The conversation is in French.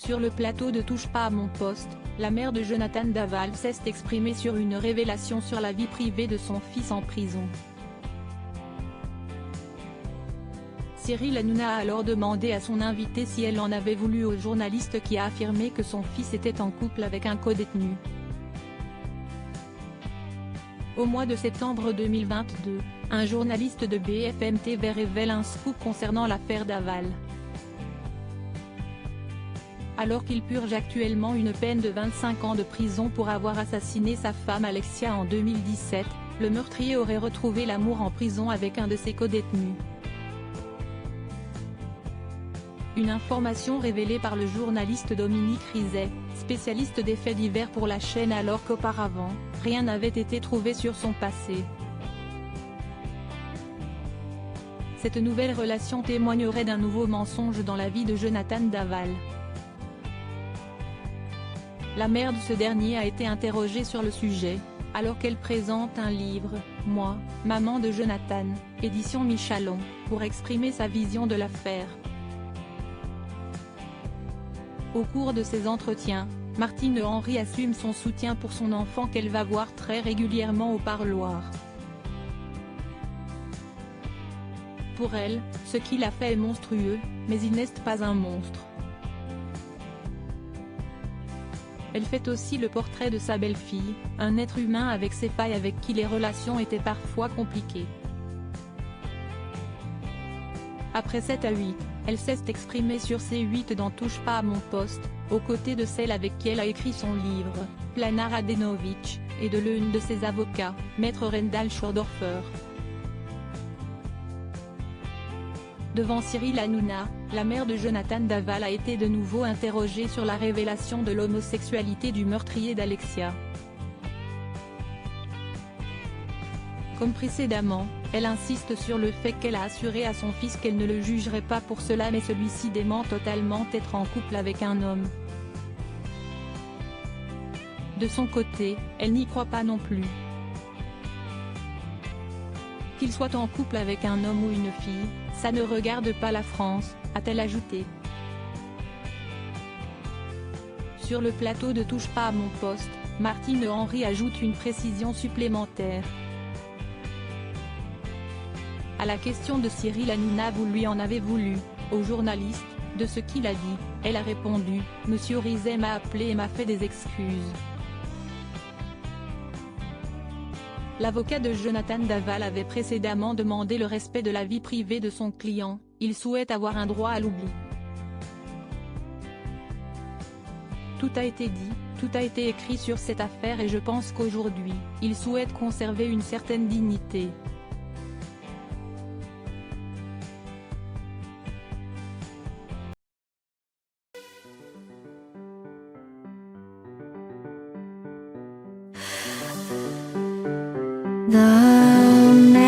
Sur le plateau de Touche pas à mon poste, la mère de Jonathan Daval s'est exprimée sur une révélation sur la vie privée de son fils en prison. Cyril Hanouna a alors demandé à son invitée si elle en avait voulu au journaliste qui a affirmé que son fils était en couple avec un codétenu. Au mois de septembre 2022, un journaliste de BFM TV révèle un scoop concernant l'affaire Daval. Alors qu'il purge actuellement une peine de 25 ans de prison pour avoir assassiné sa femme Alexia en 2017, le meurtrier aurait retrouvé l'amour en prison avec un de ses codétenus. Une information révélée par le journaliste Dominique Rizet, spécialiste des faits divers pour la chaîne, alors qu'auparavant, rien n'avait été trouvé sur son passé. Cette nouvelle relation témoignerait d'un nouveau mensonge dans la vie de Jonathan Daval. La mère de ce dernier a été interrogée sur le sujet, alors qu'elle présente un livre, Moi, maman de Jonathan, édition Michalon, pour exprimer sa vision de l'affaire. Au cours de ces entretiens, Martine Henry assume son soutien pour son enfant qu'elle va voir très régulièrement au parloir. Pour elle, ce qu'il a fait est monstrueux, mais il n'est pas un monstre. Elle fait aussi le portrait de sa belle-fille, un être humain avec ses failles avec qui les relations étaient parfois compliquées. Après 7 à 8, elle s'est exprimée sur C8 dans Touche pas à mon poste, aux côtés de celle avec qui elle a écrit son livre, Plana Radenović, et de l'une de ses avocats, Maître Rendal Schodorfer. Devant Cyril Hanouna, la mère de Jonathan Daval a été de nouveau interrogée sur la révélation de l'homosexualité du meurtrier d'Alexia. Comme précédemment, elle insiste sur le fait qu'elle a assuré à son fils qu'elle ne le jugerait pas pour cela, mais celui-ci dément totalement être en couple avec un homme. De son côté, elle n'y croit pas non plus. Qu'il soit en couple avec un homme ou une fille, ça ne regarde pas la France, a-t-elle ajouté. Sur le plateau de Touche pas à mon poste, Martine Henry ajoute une précision supplémentaire. À la question de Cyril Hanouna, vous lui en avez voulu, au journaliste, de ce qu'il a dit, elle a répondu, Monsieur Rizet m'a appelé et m'a fait des excuses. L'avocat de Jonathan Daval avait précédemment demandé le respect de la vie privée de son client, il souhaite avoir un droit à l'oubli. Tout a été dit, tout a été écrit sur cette affaire et je pense qu'aujourd'hui, il souhaite conserver une certaine dignité. The